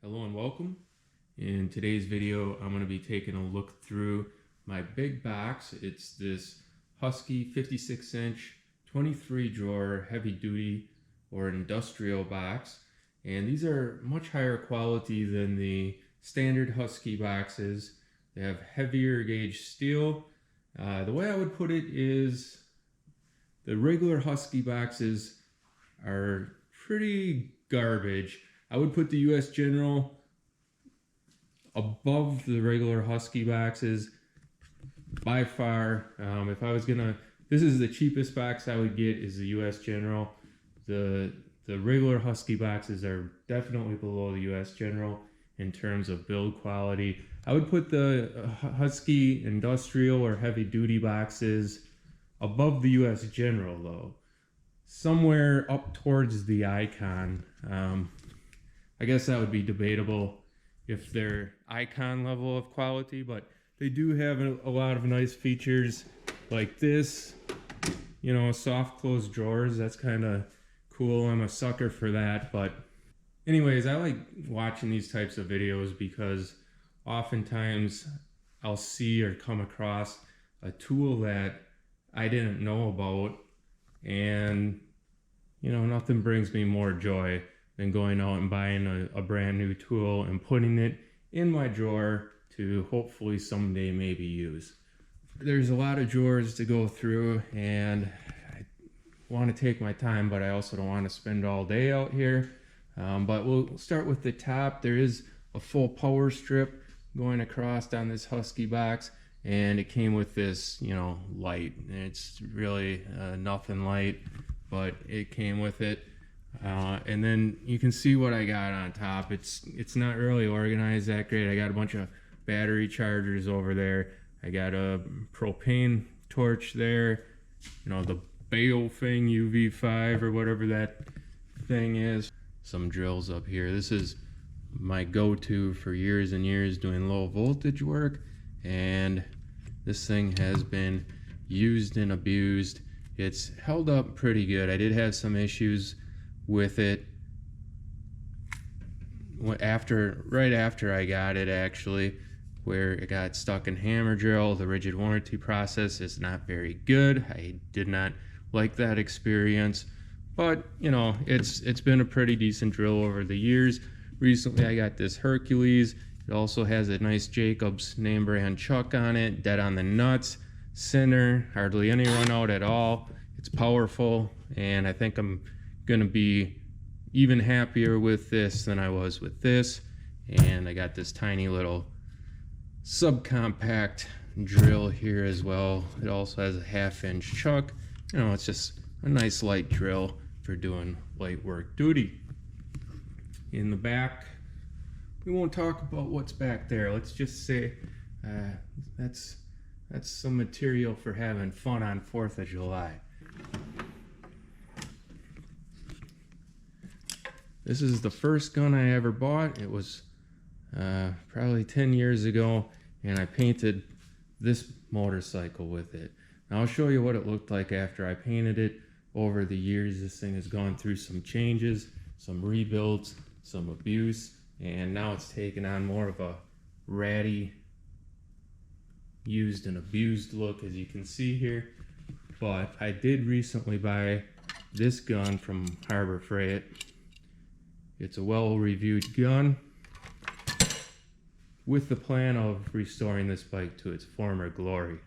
Hello and welcome. In today's video, I'm going to be taking a look through my big box. It's this Husky 56-inch 23 drawer heavy duty or industrial box. And these are much higher quality than the standard Husky boxes. They have heavier gauge steel. The way I would put it is the regular Husky boxes are pretty garbage. I would put the US General above the regular Husky boxes by far. If I was gonna, this is the cheapest box I would get is the US General. The regular Husky boxes are definitely below the US General in terms of build quality. I would put the Husky industrial or heavy duty boxes above the US General though, somewhere up towards the Icon. I guess that would be debatable if they're Icon level of quality, but they do have a lot of nice features like this, you know, soft close drawers. That's kind of cool. I'm a sucker for that. But anyways, I like watching these types of videos because oftentimes I'll see or come across a tool that I didn't know about, and you know, nothing brings me more joy than going out and buying a brand new tool and putting it in my drawer to hopefully someday maybe use. There's a lot of drawers to go through and I want to take my time, but I also don't want to spend all day out here. But we'll start with the top. There is a full power strip going across on this Husky box, and it came with this, you know, light. It's really nothing light, but it came with it. And then you can see what I got on top. It's not really organized that great. I got a bunch of battery chargers over there. I got a propane torch there, you know, the Baofeng UV5 or whatever that thing is. Some drills up here. This is my go-to for years and years doing low voltage work, and this thing has been used and abused. It's held up pretty good. I did have some issues with it right after I got it, actually, where it got stuck in hammer drill. The rigid warranty process is not very good. I did not like that experience, but you know, it's been a pretty decent drill over the years. Recently I got this Hercules. It also has a nice Jacobs name brand chuck on it, dead on the nuts, center, hardly any run out at all. It's powerful, and I think I'm gonna be even happier with this than I was with this. And I got this tiny little subcompact drill here as well. It also has a 1/2-inch chuck. You know, it's just a nice light drill for doing light work duty. In the back, we won't talk about what's back there. Let's just say that's some material for having fun on 4th of July. This is the first gun I ever bought. It was probably 10 years ago, and I painted this motorcycle with it. Now I'll show you what it looked like after I painted it. Over the years, this thing has gone through some changes, some rebuilds, some abuse, and now it's taken on more of a ratty, used and abused look, as you can see here. But I did recently buy this gun from Harbor Freight. It's a well-reviewed gun with the plan of restoring this bike to its former glory.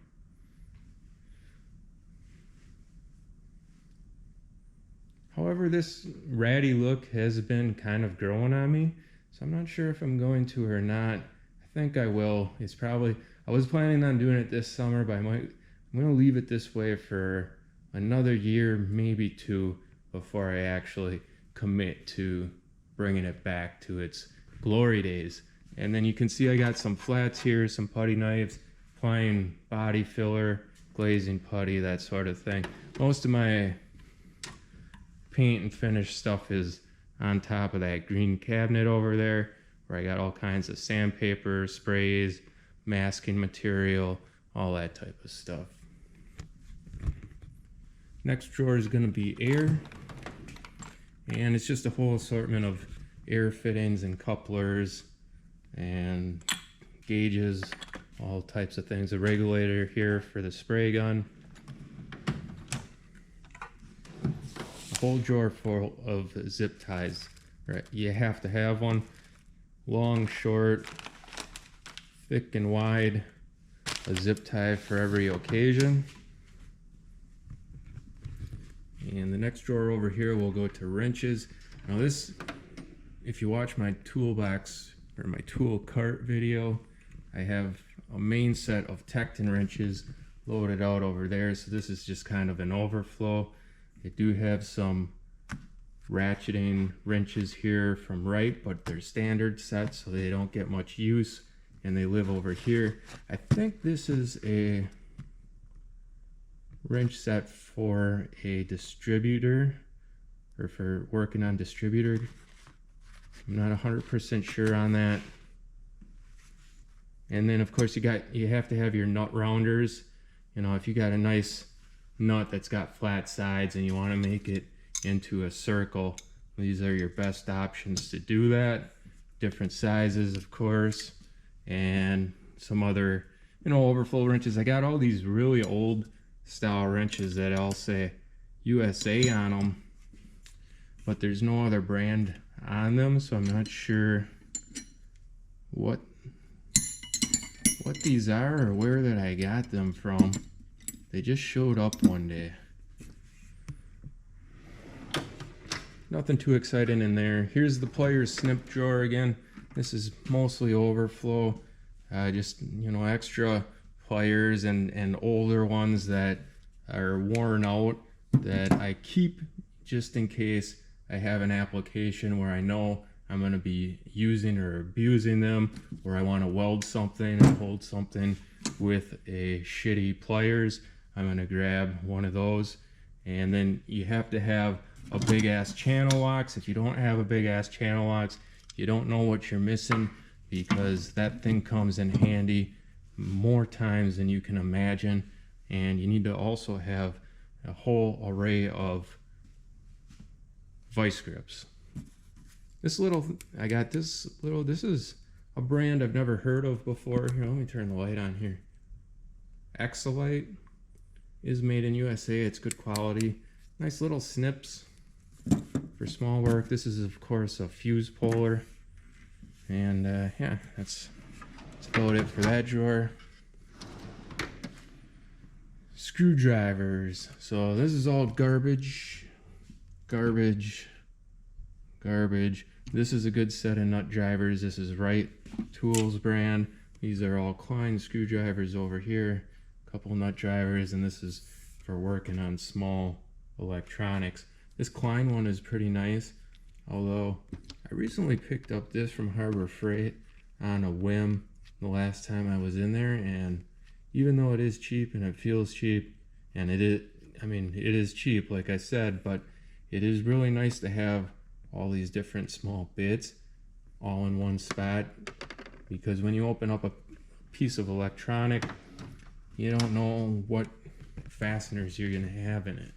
However, this ratty look has been kind of growing on me, so I'm not sure if I'm going to or not. I think I will. It's probably, I was planning on doing it this summer, but I'm going to leave it this way for another year, maybe 2, before I actually commit to bringing it back to its glory days. And then you can see I got some flats here, some putty knives, applying body filler, glazing putty, that sort of thing. Most of my paint and finish stuff is on top of that green cabinet over there, where I got all kinds of sandpaper, sprays, masking material, all that type of stuff. Next drawer is going to be air, and it's just a whole assortment of air fittings and couplers and gauges, all types of things. A regulator here for the spray gun. A whole drawer full of zip ties. Right, you have to have one. Long, short, thick and wide. A zip tie for every occasion. And the next drawer over here will go to wrenches. Now this, if you watch my toolbox or my tool cart video, I have a main set of Tecton wrenches loaded out over there. So this is just kind of an overflow. I do have some ratcheting wrenches here from Wright, but they're standard sets, so they don't get much use, and they live over here. I think this is a wrench set for a distributor, or for working on distributor. I'm not 100% sure on that. And then of course you have to have your nut rounders. You know, if you got a nice nut that's got flat sides and you want to make it into a circle, these are your best options to do that. Different sizes, of course, and some other, you know, overflow wrenches. I got all these really old style wrenches that all say USA on them, but there's no other brand on them, so I'm not sure what these are or where that I got them from. They just showed up one day. Nothing too exciting in there. Here's the pliers snip drawer again. This is mostly overflow. Just, you know, extra pliers and older ones that are worn out that I keep just in case I have an application where I know I'm going to be using or abusing them, or I want to weld something or hold something with a shitty pliers. I'm going to grab one of those. And then you have to have a big ass channel locks. If you don't have a big ass channel locks, you don't know what you're missing, because that thing comes in handy more times than you can imagine. And you need to also have a whole array of vice grips. This is a brand I've never heard of before. Here, let me turn the light on here. Exolite is made in USA. It's good quality. Nice little snips for small work. This is of course a fuse puller. And yeah, that's about it for that drawer. Screwdrivers. So this is all garbage. This is a good set of nut drivers. This is Wright Tools brand. These are all Klein screwdrivers over here. A couple nut drivers, and this is for working on small electronics. This Klein one is pretty nice, although I recently picked up this from Harbor Freight on a whim the last time I was in there, and even though it is cheap and it feels cheap, and it is cheap like I said, but it is really nice to have all these different small bits all in one spot, because when you open up a piece of electronic, you don't know what fasteners you're going to have in it.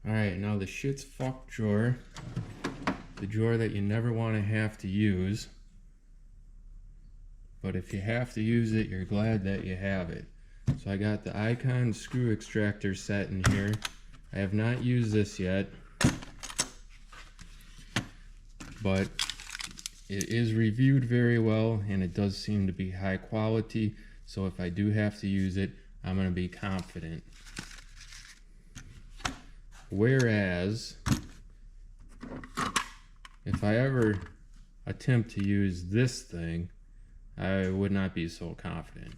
Alright, now the shit's fucked drawer. The drawer that you never want to have to use. But if you have to use it, you're glad that you have it. So I got the Icon screw extractor set in here. I have not used this yet, but it is reviewed very well, and it does seem to be high quality. So if I do have to use it, I'm going to be confident. Whereas, if I ever attempt to use this thing, I would not be so confident.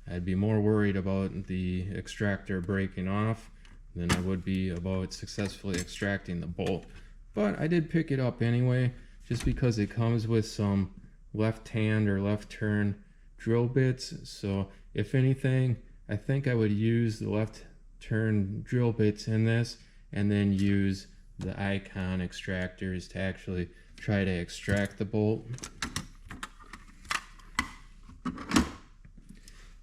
I'd be more worried about the extractor breaking off than I would be about successfully extracting the bolt. But I did pick it up anyway, just because it comes with some left hand or left turn drill bits. So if anything, I think I would use the left turn drill bits in this, and then use the Icon extractors to actually try to extract the bolt.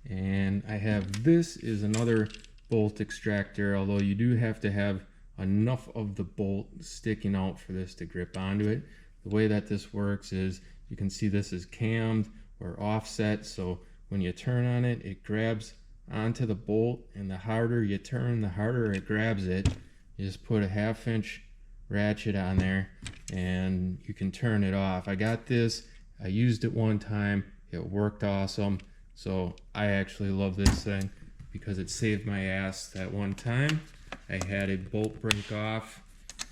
And I have, this is another bolt extractor, although you do have to have enough of the bolt sticking out for this to grip onto it. The way that this works is, you can see this is cammed or offset, so when you turn on it, it grabs onto the bolt, and the harder you turn, the harder it grabs it. You just put a 1/2 inch ratchet on there and you can turn it off. I got this, I used it one time, it worked awesome, so I actually love this thing because it saved my ass that one time. I had a bolt break off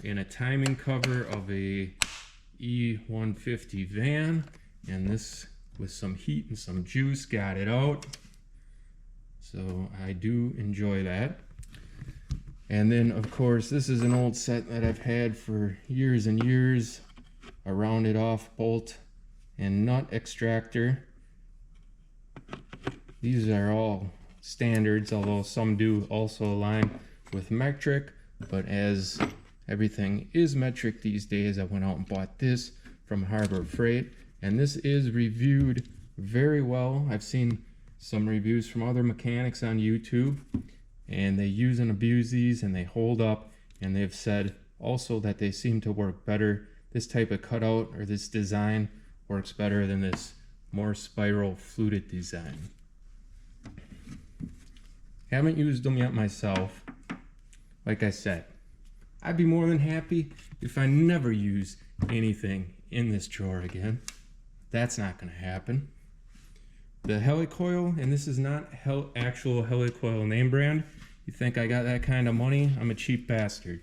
in a timing cover of a E150 van, and this, with some heat and some juice, got it out. So I do enjoy that. And then of course, this is an old set that I've had for years and years, a rounded off bolt and nut extractor. These are all standards, although some do also align with metric, but as everything is metric these days, I went out and bought this from Harbor Freight, and this is reviewed very well. I've seen some reviews from other mechanics on YouTube, and they use and abuse these and they hold up, and they've said also that they seem to work better. This type of cutout or this design works better than this more spiral fluted design. Haven't used them yet myself. Like I said, I'd be more than happy if I never use anything in this drawer again. That's not going to happen. The helicoil, and this is not actual helicoil name brand. You think I got that kind of money? I'm a cheap bastard.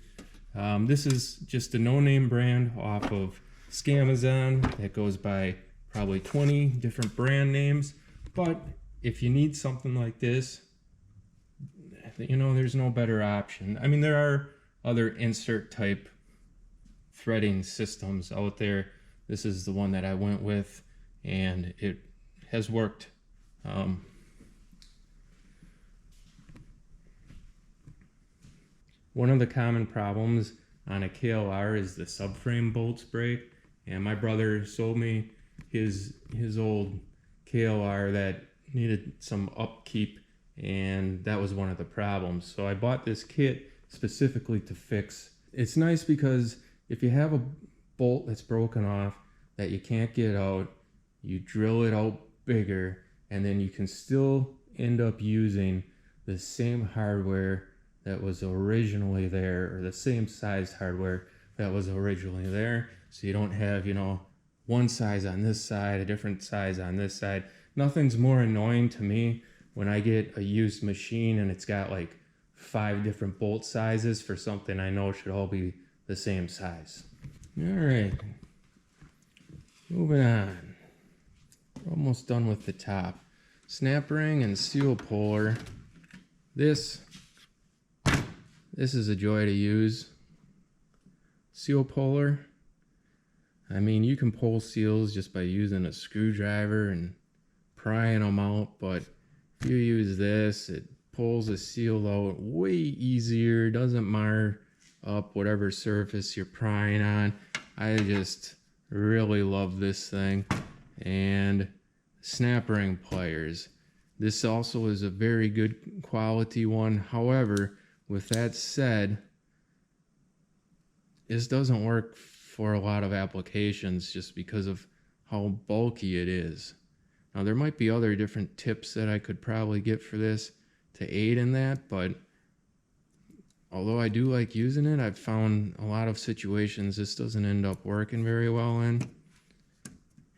This is just a no-name brand off of Scamazon that goes by probably 20 different brand names. But if you need something like this, you know, there's no better option. I mean, there are other insert type threading systems out there. This is the one that I went with, and it has worked. One of the common problems on a KLR is the subframe bolts break, and my brother sold me his old KLR that needed some upkeep, and that was one of the problems. So I bought this kit specifically to fix. It's nice because if you have a bolt that's broken off that you can't get out, you drill it out bigger, and then you can still end up using the same hardware that was originally there, or the same size hardware that was originally there. So you don't have, you know, one size on this side, a different size on this side. Nothing's more annoying to me when I get a used machine and it's got like 5 different bolt sizes for something I know should all be the same size. All right, moving on. We're almost done with the top. Snap ring and seal puller. This is a joy to use. Seal puller. I mean, you can pull seals just by using a screwdriver and prying them out, but if you use this, it pulls a seal out way easier, doesn't mar up whatever surface you're prying on. I just really love this thing. And snap ring pliers. This also is a very good quality one. However, with that said, this doesn't work for a lot of applications just because of how bulky it is. Now, there might be other different tips that I could probably get for this to aid in that, but although I do like using it, I've found a lot of situations this doesn't end up working very well in.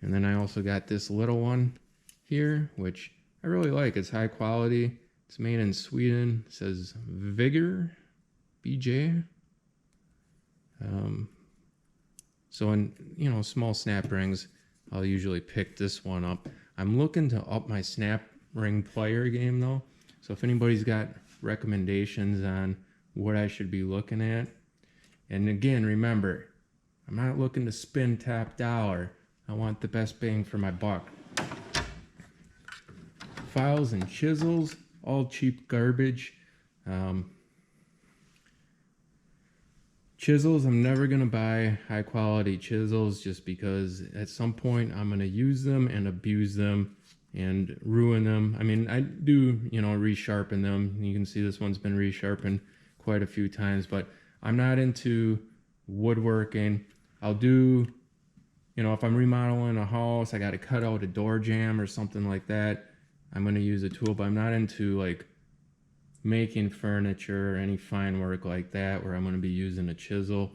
And then I also got this little one here, which I really like. It's high quality. It's made in Sweden. It says Vigor, BJ. So in, you know, small snap rings, I'll usually pick this one up. I'm looking to up my snap ring plier game though. So if anybody's got recommendations on what I should be looking at. And again, remember, I'm not looking to spend top dollar. I want the best bang for my buck. Files and chisels, all cheap garbage. Chisels, I'm never going to buy high quality chisels just because at some point I'm going to use them and abuse them, and ruin them. I mean, I do, resharpen them. You can see this one's been resharpened quite a few times, but I'm not into woodworking. I'll do, if I'm remodeling a house, I got to cut out a door jamb or something like that, I'm going to use a tool, but I'm not into like making furniture or any fine work like that where I'm going to be using a chisel.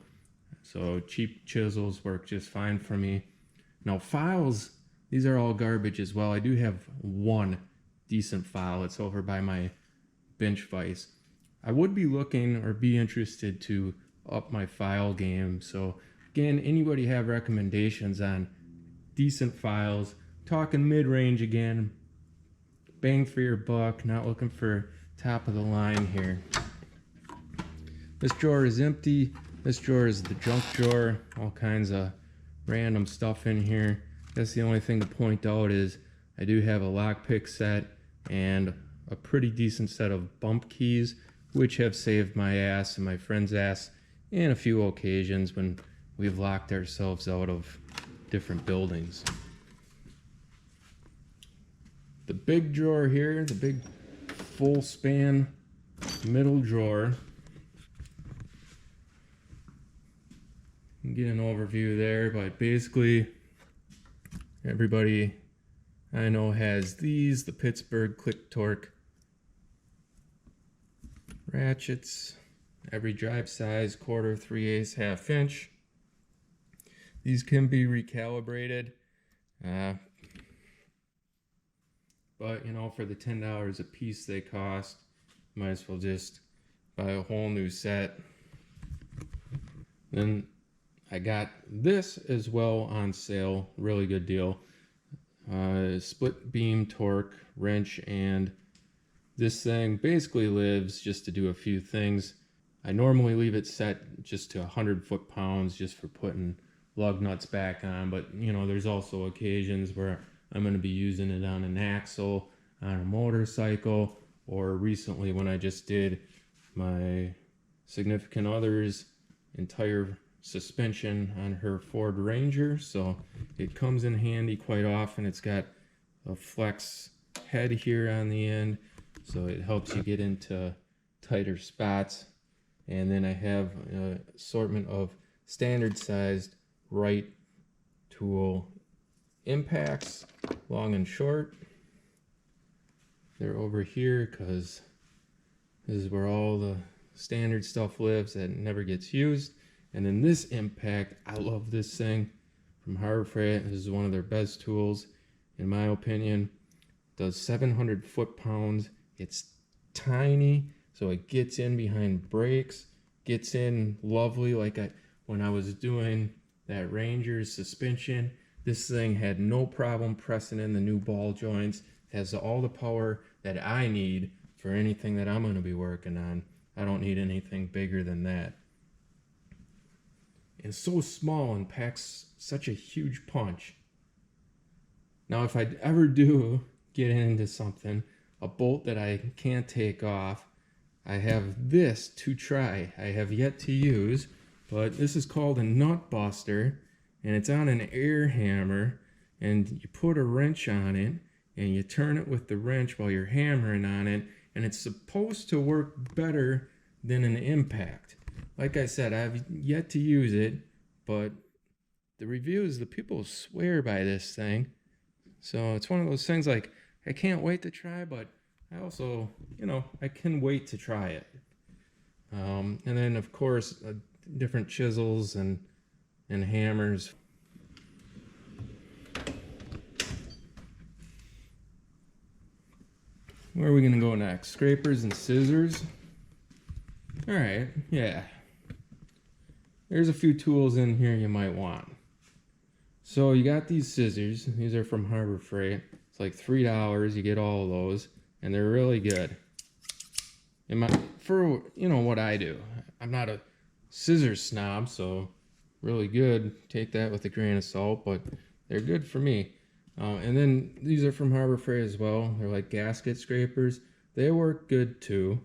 So cheap chisels work just fine for me. Now files, these are all garbage as well. I do have one decent file. It's over by my bench vise. I would be looking or be interested to up my file game. So again, anybody have recommendations on decent files? Talking mid-range again, bang for your buck, not looking for top of the line here. This drawer is empty. This drawer is the junk drawer. All kinds of random stuff in here. That's the only thing to point out is I do have a lockpick set and a pretty decent set of bump keys, which have saved my ass and my friend's ass in a few occasions when we've locked ourselves out of different buildings. The big drawer here, the big full span middle drawer. You can get an overview there, but basically everybody I know has these, the Pittsburgh Click Torque ratchets, every drive size, 1/4, 3/8, 1/2 inch. These can be recalibrated, but for the $10 a piece they cost, might as well just buy a whole new set. Then I got this as well on sale, really good deal. Split beam torque wrench, and this thing basically lives just to do a few things. I normally leave it set just to 100 foot-pounds just for putting lug nuts back on, but there's also occasions where I'm going to be using it on an axle, on a motorcycle, or recently when I just did my significant other's entire suspension on her Ford Ranger. So it comes in handy quite often. It's got a flex head here on the end, so it helps you get into tighter spots. And then I have an assortment of standard sized right tool impacts, long and short. They're over here because this is where all the standard stuff lives that never gets used. And then this impact, I love this thing from Harbor Freight. This is one of their best tools in my opinion. Does 700 foot-pounds. It's tiny, so it gets in behind brakes, gets in lovely. Like when I was doing that Ranger's suspension, this thing had no problem pressing in the new ball joints. It has all the power that I need for anything that I'm going to be working on. I don't need anything bigger than that. And so small and packs such a huge punch. Now if I ever do get into something, a bolt that I can't take off, I have this to try. I have yet to use, but this is called a nut buster, and it's on an air hammer, and you put a wrench on it and you turn it with the wrench while you're hammering on it, and it's supposed to work better than an impact. Like I said, I've yet to use it, but the reviews, the people swear by this thing. So it's one of those things like, I can't wait to try, but I also, I can wait to try it. And then, of course, different chisels and hammers. Where are we going to go next? Scrapers and scissors. All right, yeah. There's a few tools in here you might want. So you got these scissors. These are from Harbor Freight. It's like $3. You get all of those, and they're really good. For what I do, I'm not a scissors snob, so really good. Take that with a grain of salt, but they're good for me. And then these are from Harbor Freight as well. They're like gasket scrapers. They work good too.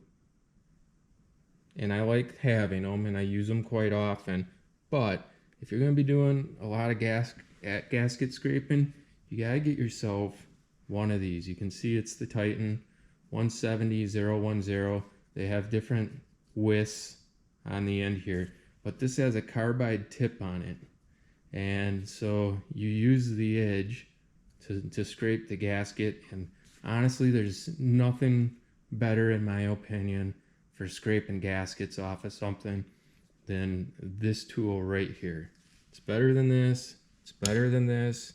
And I like having them, and I use them quite often. But if you're going to be doing a lot of gasket scraping, you got to get yourself one of these. You can see it's the Titan 170010. They have different widths on the end here, but this has a carbide tip on it, and so you use the edge to scrape the gasket. And honestly, there's nothing better, in my opinion, for scraping gaskets off of something than this tool right here. It's better than this. It's better than this.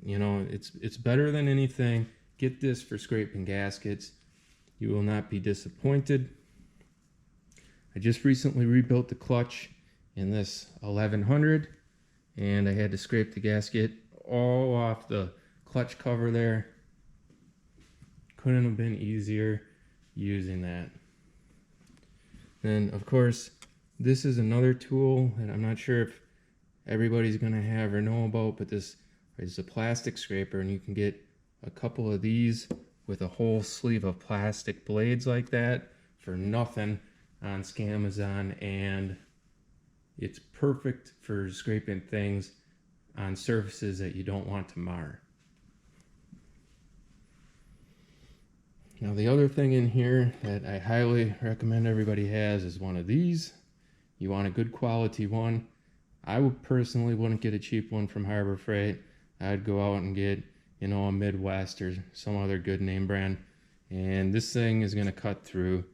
You know, it's better than anything. Get this for scraping gaskets. You will not be disappointed. I just recently rebuilt the clutch in this 1100, and I had to scrape the gasket all off the clutch cover there. Couldn't have been easier using that. Then, of course, this is another tool that I'm not sure if everybody's gonna have or know about, but this is a plastic scraper, and you can get a couple of these with a whole sleeve of plastic blades like that for nothing on Scamazon, and it's perfect for scraping things on surfaces that you don't want to mar. Now, the other thing in here that I highly recommend everybody has is one of these. You want a good quality one. I would personally wouldn't get a cheap one from Harbor Freight. I'd go out and get, you know, a Midwest or some other good name brand. And this thing is going to cut through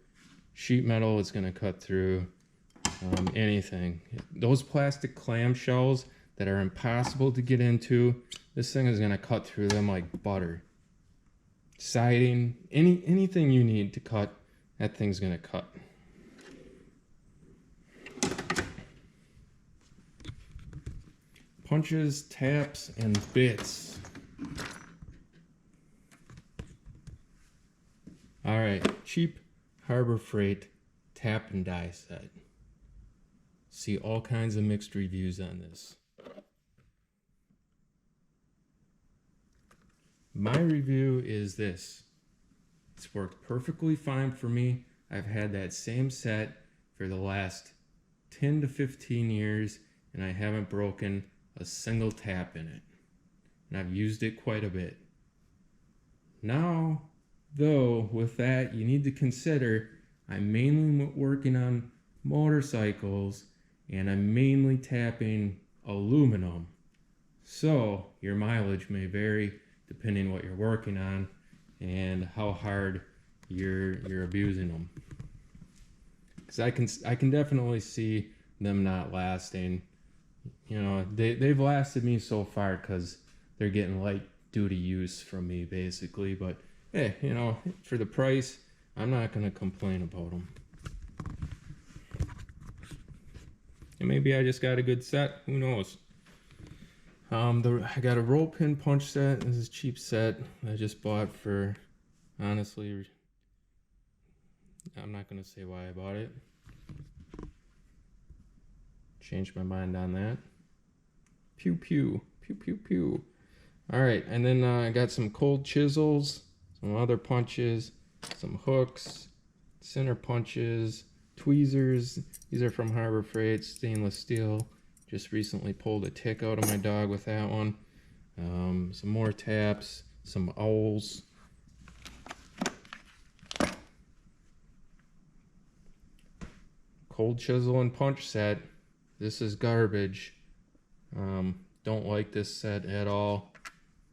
sheet metal. It's going to cut through anything. Those plastic clamshells that are impossible to get into, this thing is going to cut through them like butter. Siding, anything you need to cut, that thing's going to cut. Punches, taps, and bits. All right, cheap Harbor Freight tap and die set. See all kinds of mixed reviews on this. My review is this. It's worked perfectly fine for me. I've had that same set for the last 10 to 15 years, and I haven't broken a single tap in it. And I've used it quite a bit. Now, though, with that, you need to consider I'm mainly working on motorcycles, and I'm mainly tapping aluminum. So your mileage may vary depending what you're working on and how hard you're abusing them. Because I can definitely see them not lasting. You know, they've lasted me so far because they're getting light duty use from me basically. But hey, you know, for the price, I'm not gonna complain about them. And maybe I just got a good set. Who knows? I got a roll pin punch set. This is a cheap set I just bought for, honestly, I'm not gonna say why I bought it. Changed my mind on that. Pew pew, pew pew pew. All right, and then I got some cold chisels, some other punches, some hooks, center punches, tweezers. These are from Harbor Freight, stainless steel. Just recently pulled a tick out of my dog with that one. Some more taps, some owls. Cold chisel and punch set. This is garbage. Don't like this set at all,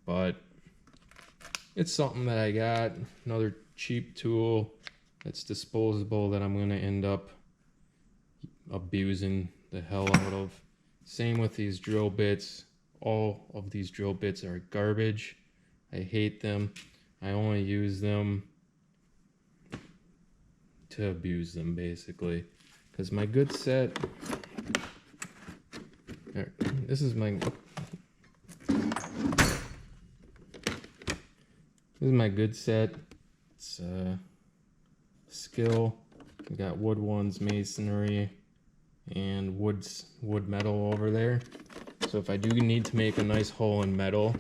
but it's something that I got. Another cheap tool that's disposable that I'm going to end up abusing the hell out of. Same with these drill bits. All of these drill bits are garbage. I hate them. I only use them to abuse them basically. Because my good set, this is my good set. It's skill. We got wood ones, masonry, and wood metal over there. So if I do need to make a nice hole in metal,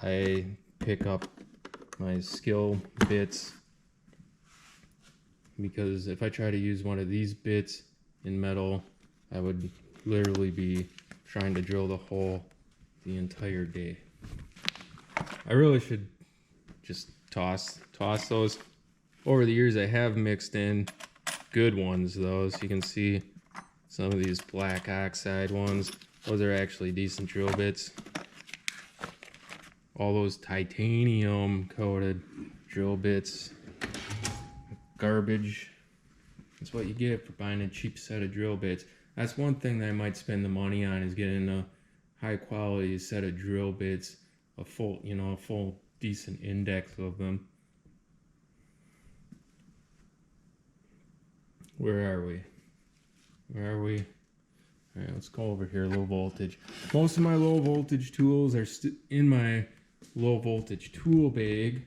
I pick up my skill bits, because if I try to use one of these bits in metal, I would literally be trying to drill the hole the entire day. I really should just toss those. Over the years I have mixed in good ones though, so you can see some of these black oxide ones. Those are actually decent drill bits. All those titanium coated drill bits, garbage. That's what you get for buying a cheap set of drill bits. That's one thing that I might spend the money on, is getting a high quality set of drill bits, a full decent index of them. Where are we? All right, let's go over here. Low voltage. Most of my low voltage tools are in my low voltage tool bag,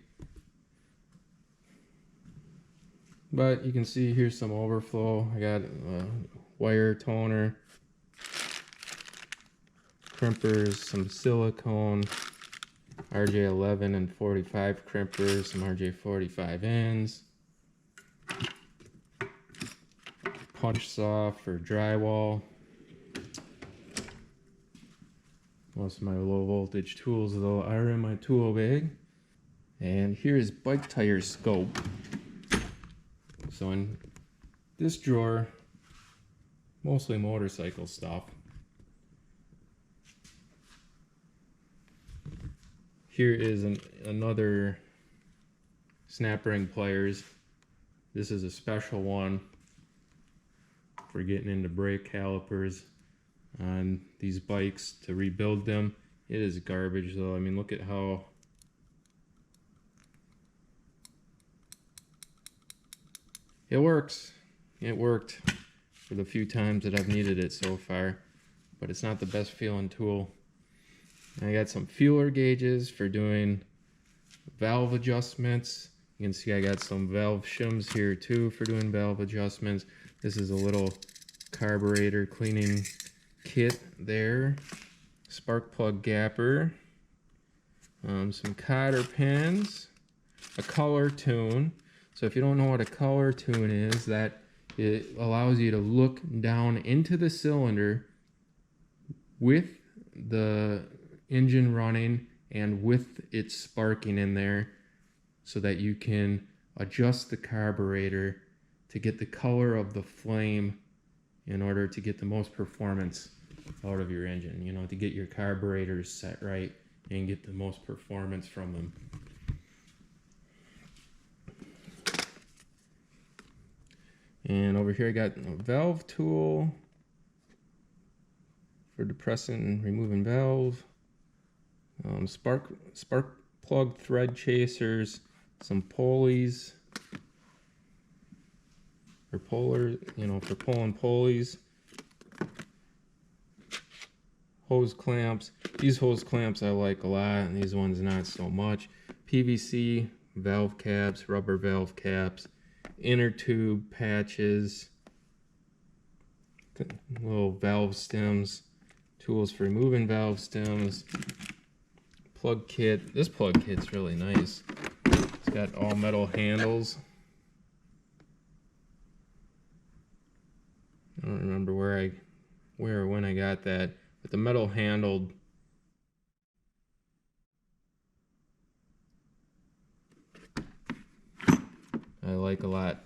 but you can see here's some overflow. I got a wire toner, crimpers, some silicone, RJ11 and 45 crimpers, some RJ45 ends, punch saw for drywall. Most of my low voltage tools though are in my tool bag. And here is bike tire scope. So in this drawer, mostly motorcycle stuff. Here is another snap ring pliers. This is a special one for getting into brake calipers on these bikes to rebuild them. It is garbage though. I mean, look at how it works. It worked for the few times that I've needed it so far, but it's not the best feeling tool. I got some feeler gauges for doing valve adjustments. You can see I got some valve shims here too for doing valve adjustments. This is a little carburetor cleaning kit there. Spark plug gapper. Some cotter pins. A color tune. So if you don't know what a color tune is, that it allows you to look down into the cylinder with the engine running and with it sparking in there, so that you can adjust the carburetor to get the color of the flame in order to get the most performance out of your engine, you know, to get your carburetors set right and get the most performance from them. And over here I got a valve tool for depressing and removing valve. Spark plug thread chasers, some pulleys for for pulling pulleys. Hose clamps. These hose clamps I like a lot, and these ones not so much. PVC valve caps, rubber valve caps, inner tube patches, little valve stems, tools for removing valve stems, plug kit. This plug kit's really nice. It's got all metal handles. I don't remember where or when I got that, but the metal handled I like a lot.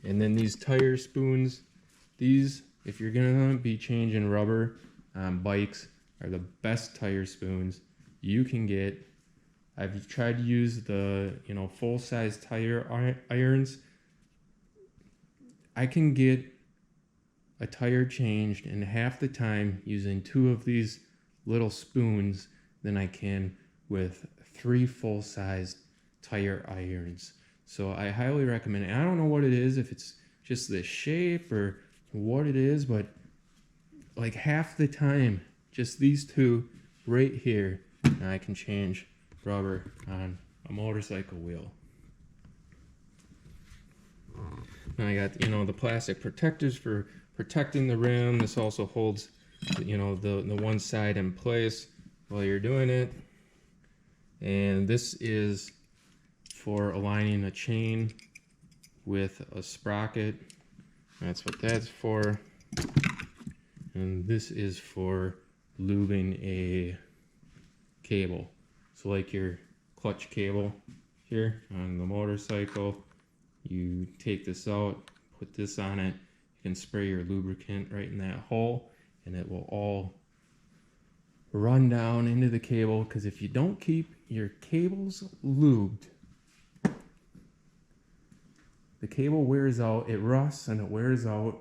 And then these tire spoons, these, if you're gonna be changing rubber on bikes, are the best tire spoons you can get. I've tried to use the full-size tire irons. I can get a tire changed in half the time using 2 of these little spoons than I can with 3 full-size tire irons. So I highly recommend it. I don't know what it is, if it's just the shape or what it is, but like half the time, just these 2 right here, and I can change rubber on a motorcycle wheel. And I got, the plastic protectors for protecting the rim. This also holds, the one side in place while you're doing it. And this is for aligning a chain with a sprocket. That's what that's for. And this is for lubing a cable. So like your clutch cable, here on the motorcycle. You take this out, put this on it. You can spray your lubricant right in that hole, and it will all run down into the cable, because if you don't keep your cables lubed, the cable wears out, it rusts and it wears out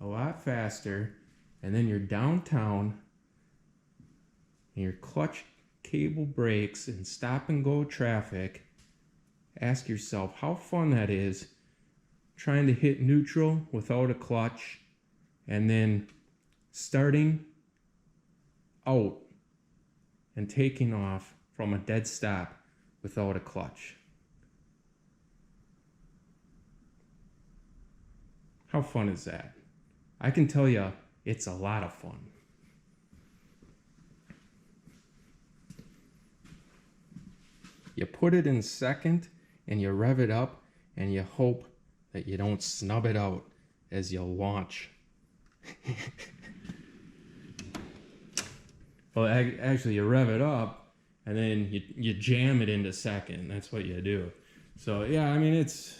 a lot faster, and then you're downtown and your clutch cable breaks in stop and go traffic. Ask yourself how fun that is, trying to hit neutral without a clutch and then starting out and taking off from a dead stop without a clutch. How fun is that? I can tell you, it's a lot of fun. You put it in second and you rev it up and you hope that you don't snub it out as you launch. Well, actually you rev it up and then you jam it into second. That's what you do. So yeah, I mean, it's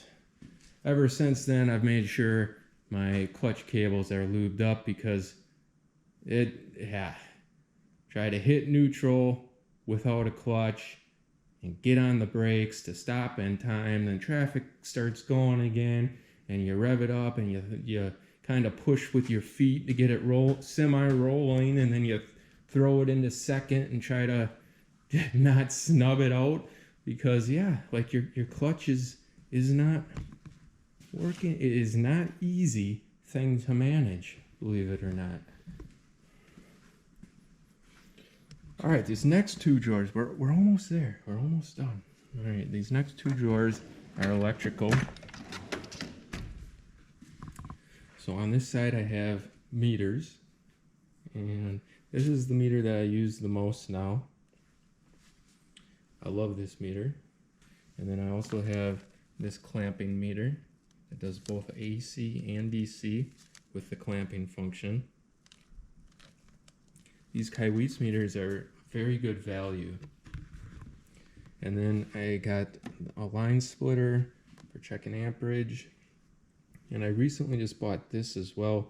ever since then I've made sure my clutch cables are lubed up, because try to hit neutral without a clutch and get on the brakes to stop in time, then traffic starts going again and you rev it up and you kind of push with your feet to get it semi-rolling, and then you throw it into second and try to not snub it out, because like your clutch is not working. It is not easy thing to manage, believe it or not. All right, these next two drawers, we're almost there. We're almost done. All right, these next two drawers are electrical. So on this side I have meters, and this is the meter that I use the most now. I love this meter. And then I also have this clamping meter that does both AC and DC with the clamping function. These Kaiweets meters are very good value. And then I got a line splitter for checking amperage. And I recently just bought this as well.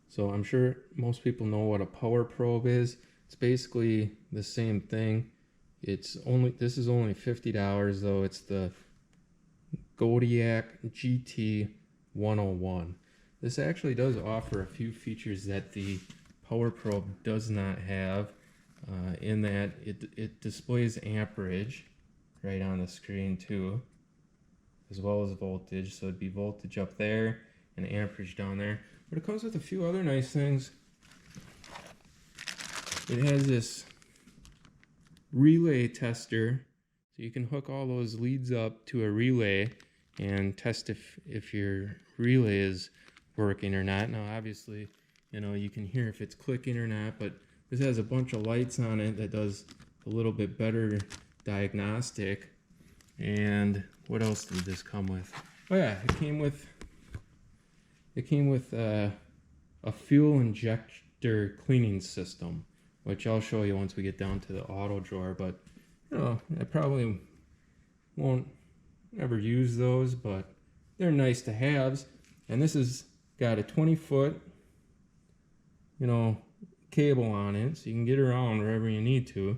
So I'm sure most people know what a power probe is. It's basically the same thing. This is only $50 though. It's the Godiac GT 101. This actually does offer a few features that the power probe does not have, in that it displays amperage right on the screen too, as well as voltage. So it'd be voltage up there and amperage down there. But it comes with a few other nice things. It has this relay tester, so you can hook all those leads up to a relay and test if your relay is working or not. Now obviously, you can hear if it's clicking or not, but this has a bunch of lights on it that does a little bit better diagnostic. And what else did this come with? Oh yeah, it came with a fuel injector cleaning system, which I'll show you once we get down to the auto drawer. But I probably won't ever use those, but they're nice to haves. And this has got a 20-foot cable on it, so you can get around wherever you need to.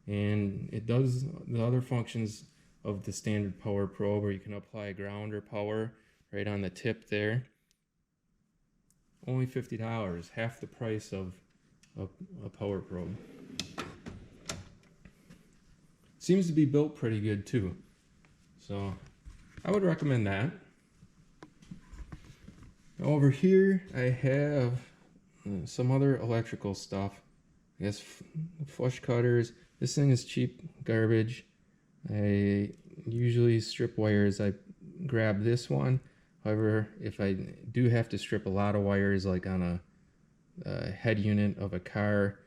And it does the other functions of the standard power probe, where you can apply ground or power right on the tip there. Only $50, half the price of a power probe. Seems to be built pretty good too, so I would recommend that. Over here I have some other electrical stuff. I guess flush cutters. This thing is cheap garbage. I usually strip wires. I grab this one. However, if I do have to strip a lot of wires, like on a head unit of a car,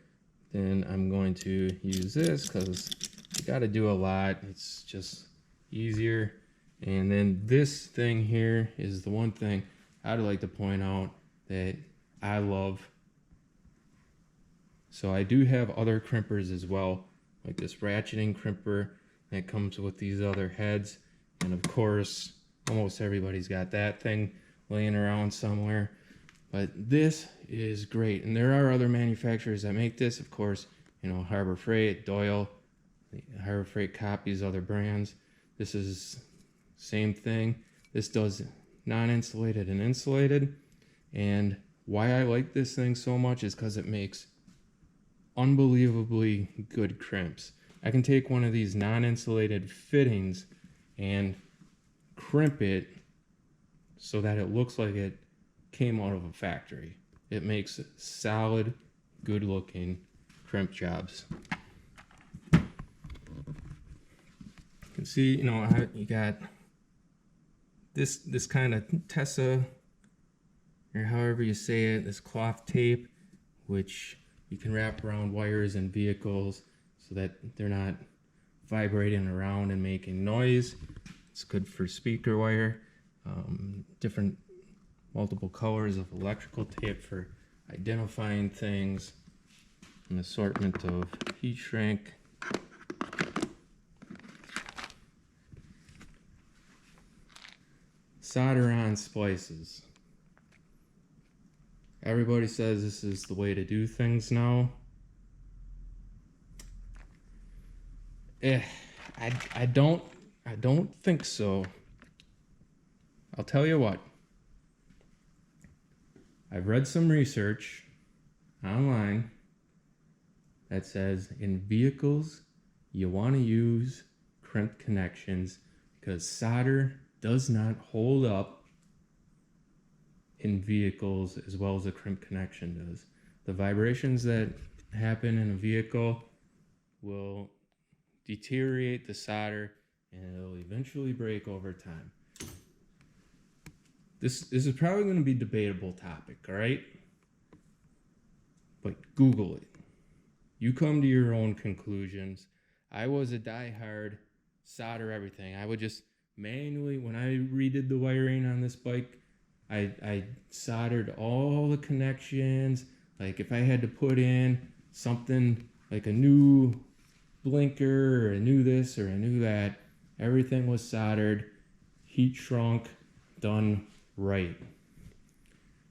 then I'm going to use this, because you got to do a lot. It's just easier. And then this thing here is the one thing I'd like to point out that I love. So I do have other crimpers as well, like this ratcheting crimper that comes with these other heads. And of course, almost everybody's got that thing laying around somewhere. But this is great. And there are other manufacturers that make this, of course, you know, Harbor Freight, Doyle. Harbor Freight copies other brands. This is same thing. This does non-insulated and insulated. And why I like this thing so much is because it makes unbelievably good crimps. I can take one of these non-insulated fittings and crimp it so that it looks like it came out of a factory. It makes solid, good looking crimp jobs. You can see, you know, you got this kind of Tessa, or however you say it, this cloth tape, which you can wrap around wires in vehicles so that they're not vibrating around and making noise. It's good for speaker wire. Different multiple colors of electrical tape for identifying things. An assortment of heat shrink. Solder on splices. Everybody says this is the way to do things now. I don't think so. I'll tell you what. I've read some research online that says in vehicles you want to use crimped connections because solder does not hold up in vehicles as well as a crimp connection does. The vibrations that happen in a vehicle will deteriorate the solder and it'll eventually break over time. This is probably going to be a debatable topic, all right? But Google it. You come to your own conclusions. I was a diehard solder everything. I would just manually, when I redid the wiring on this bike, I soldered all the connections. Like if I had to put in something like a new blinker or a new this or a new that, everything was soldered, heat shrunk, done right.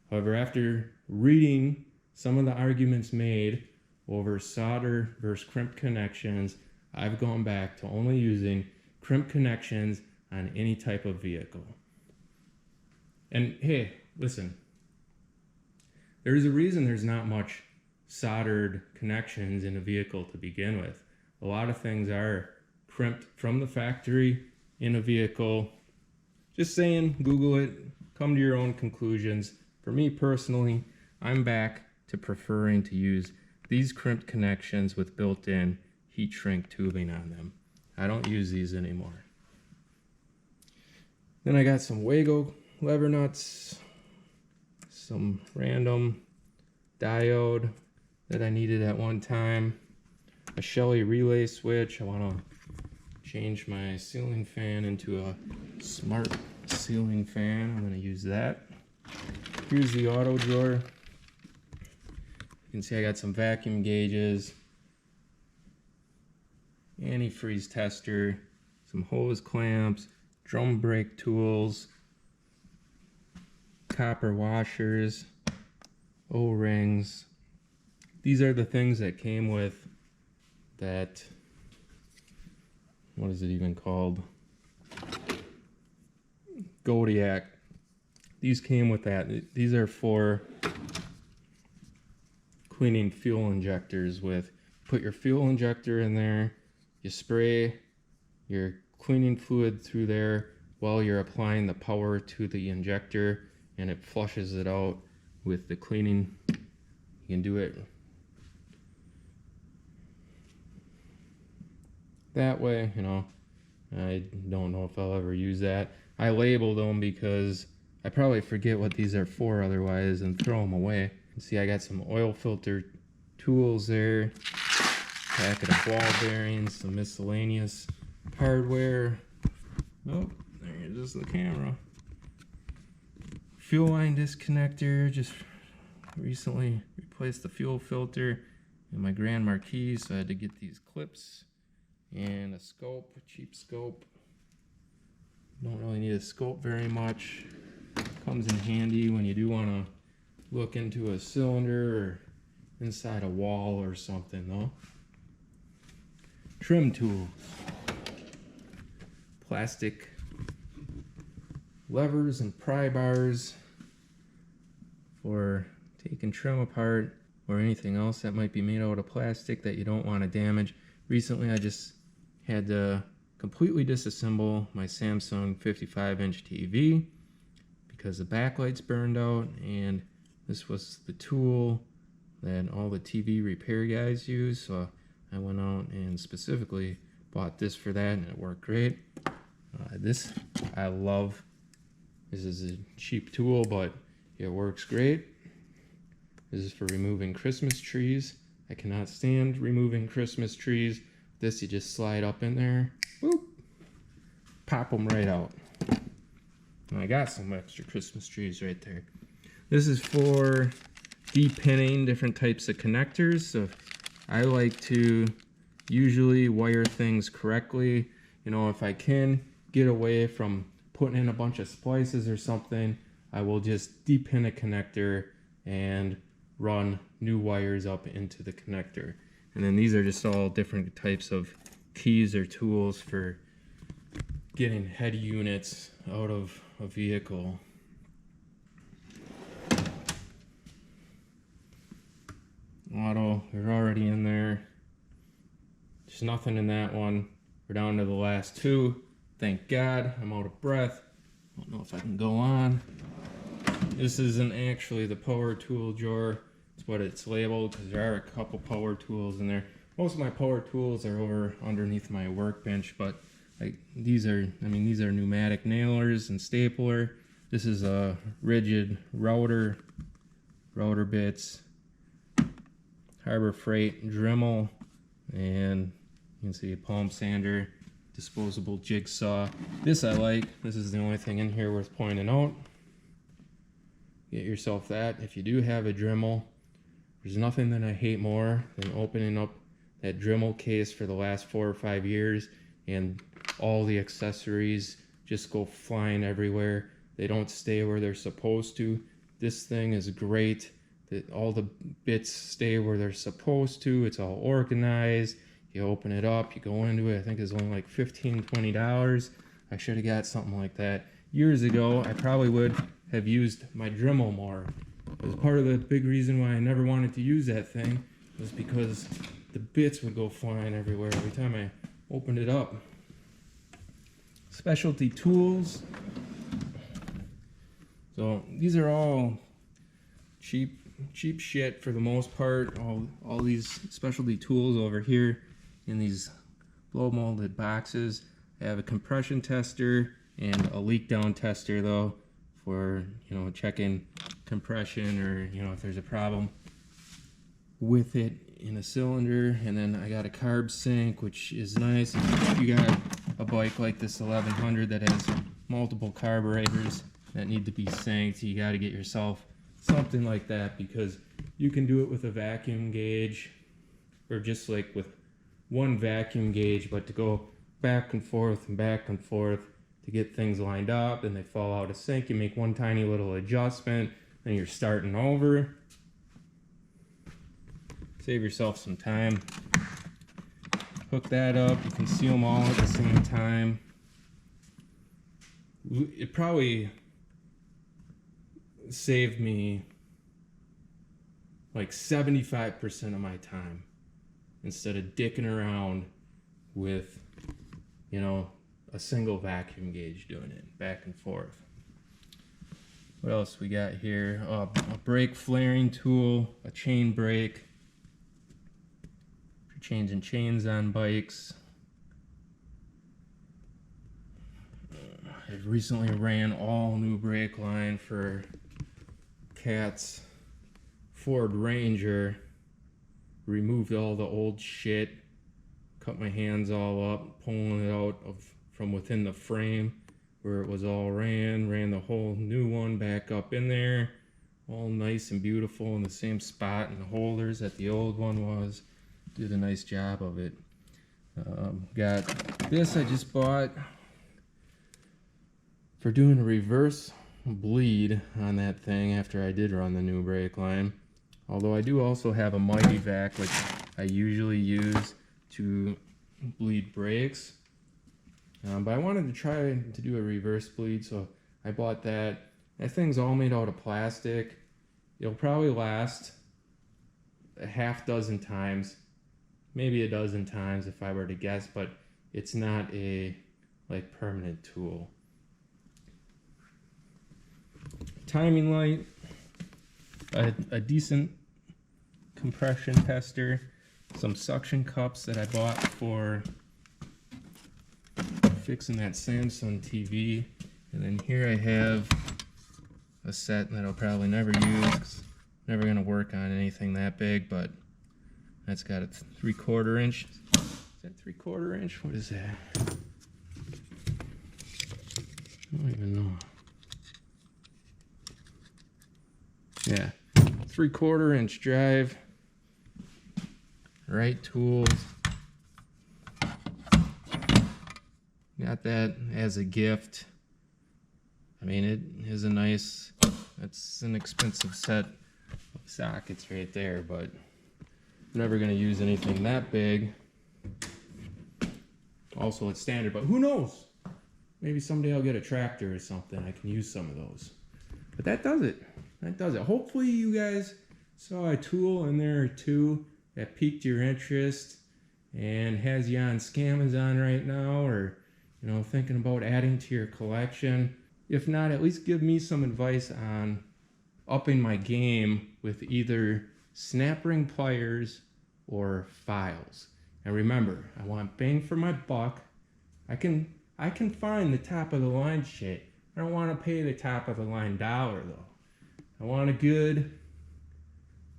However, after reading some of the arguments made over solder versus crimp connections, I've gone back to only using crimp connections on any type of vehicle. And hey, listen, there's a reason there's not much soldered connections in a vehicle to begin with. A lot of things are crimped from the factory in a vehicle. Just saying, Google it, come to your own conclusions. For me personally, I'm back to preferring to use these crimped connections with built-in heat shrink tubing on them. I don't use these anymore. Then I got some Wago lever nuts, some random diode that I needed at one time, a Shelly relay switch. I want to change my ceiling fan into a smart ceiling fan. I'm going to use that. Here's the auto drawer. You can see I got some vacuum gauges, antifreeze tester, some hose clamps, drum brake tools, copper washers, O-rings. These are the things that came with that, what is it even called? Godiac. These came with that. These are for cleaning fuel injectors with, put your fuel injector in there, you spray your cleaning fluid through there while you're applying the power to the injector, and it flushes it out with the cleaning. You can do it that way, you know. I don't know if I'll ever use that. I labeled them because I probably forget what these are for otherwise and throw them away. See, I got some oil filter tools there, packet of ball bearings, some miscellaneous hardware. Oh, there's the camera. Fuel line disconnector, just recently replaced the fuel filter and my Grand Marquis, so I had to get these clips and a scope, a cheap scope. Don't really need a scope very much. Comes in handy when you do want to look into a cylinder or inside a wall or something though. Trim tools. Plastic levers and pry bars for taking trim apart or anything else that might be made out of plastic that you don't want to damage. Recently I just had to completely disassemble my Samsung 55-inch TV because the backlight's burned out, and this was the tool that all the TV repair guys use, so I went out and specifically bought this for that, and it worked great. This I love. This is a cheap tool, but it works great. This is for removing Christmas trees. I cannot stand removing Christmas trees. This you just slide up in there, boop, pop them right out. And I got some extra Christmas trees right there. This is for depinning different types of connectors. So I like to usually wire things correctly. You know, if I can get away from putting in a bunch of splices or something, I will just depin a connector and run new wires up into the connector. And then these are just all different types of keys or tools for getting head units out of a vehicle. Auto, they're already in there. There's nothing in that one. We're down to the last two. Thank God. I'm out of breath. I don't know if I can go on. This isn't actually the power tool drawer. It's what it's labeled, because there are a couple power tools in there. Most of my power tools are over underneath my workbench, but these are pneumatic nailers and stapler. This is a rigid router bits, Harbor Freight Dremel, and you can see a palm sander, disposable jigsaw. This I like. This is the only thing in here worth pointing out. Get yourself that. If you do have a Dremel, there's nothing that I hate more than opening up that Dremel case for the last 4 or 5 years and all the accessories just go flying everywhere. They don't stay where they're supposed to. This thing is great. That all the bits stay where they're supposed to. It's all organized. You open it up, you go into it. I think it's only like $15-20. I should have got something like that years ago. I probably would have used my Dremel more. It was part of the big reason why I never wanted to use that thing, was because the bits would go flying everywhere every time I opened it up. Specialty tools. So these are all cheap shit for the most part. All these specialty tools over here in these blow molded boxes. I have a compression tester and a leak down tester though, for checking compression, or if there's a problem with it in a cylinder. And then I got a carb sink, which is nice if you got a bike like this 1100 that has multiple carburetors that need to be synced. You got to get yourself something like that, because you can do it with a vacuum gauge, or just like with one vacuum gauge, but to go back and forth to get things lined up and they fall out of sync, you make one tiny little adjustment, then you're starting over. Save yourself some time. Hook that up, you can see them all at the same time. It probably saved me like 75% of my time, instead of dicking around with a single vacuum gauge doing it back and forth. What else we got here? A brake flaring tool, a chain brake for changing chains on bikes. I recently ran all new brake line for Cat's Ford Ranger. Removed all the old shit, cut my hands all up, pulling it out from within the frame where it was all ran the whole new one back up in there, all nice and beautiful in the same spot and the holders that the old one was. Did a nice job of it. Got this I just bought for doing a reverse bleed on that thing after I did run the new brake line. Although I do also have a Mighty Vac, which I usually use to bleed brakes. But I wanted to try to do a reverse bleed, so I bought that. That thing's all made out of plastic. It'll probably last a half dozen times, maybe a dozen times if I were to guess, but it's not a like permanent tool. Timing light, a decent compression tester, some suction cups that I bought for fixing that Samsung TV, and then here I have a set that I'll probably never use 'cause never gonna work on anything that big, but that's got a 3/4 inch. Is that 3/4 inch? What is that? I don't even know. Yeah, 3/4 inch drive. Right tools. Got that as a gift. I mean, it is a nice, it's an expensive set of sockets right there, but I'm never going to use anything that big. Also, it's standard, but who knows? Maybe someday I'll get a tractor or something. I can use some of those. But that does it. That does it. Hopefully you guys saw a tool in there or two that piqued your interest and has you on Scamazon right now, or you know, thinking about adding to your collection. If not, at least give me some advice on upping my game with either snap ring pliers or files. And remember, I want bang for my buck. I can find the top of the line shit. I don't want to pay the top of the line dollar though. I want a good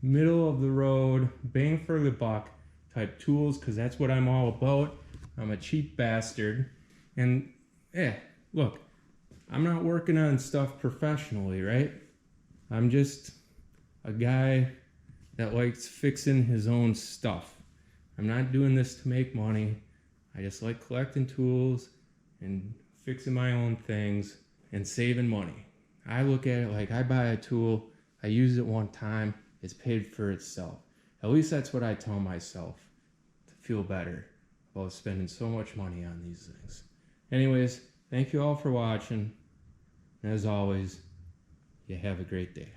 middle of the road, bang for the buck type tools, because that's what I'm all about. I'm a cheap bastard. And look, I'm not working on stuff professionally, right? I'm just a guy that likes fixing his own stuff. I'm not doing this to make money. I just like collecting tools and fixing my own things and saving money. I look at it like I buy a tool, I use it one time, it's paid for itself. At least that's what I tell myself to feel better about spending so much money on these things. Anyways, thank you all for watching. And as always, you have a great day.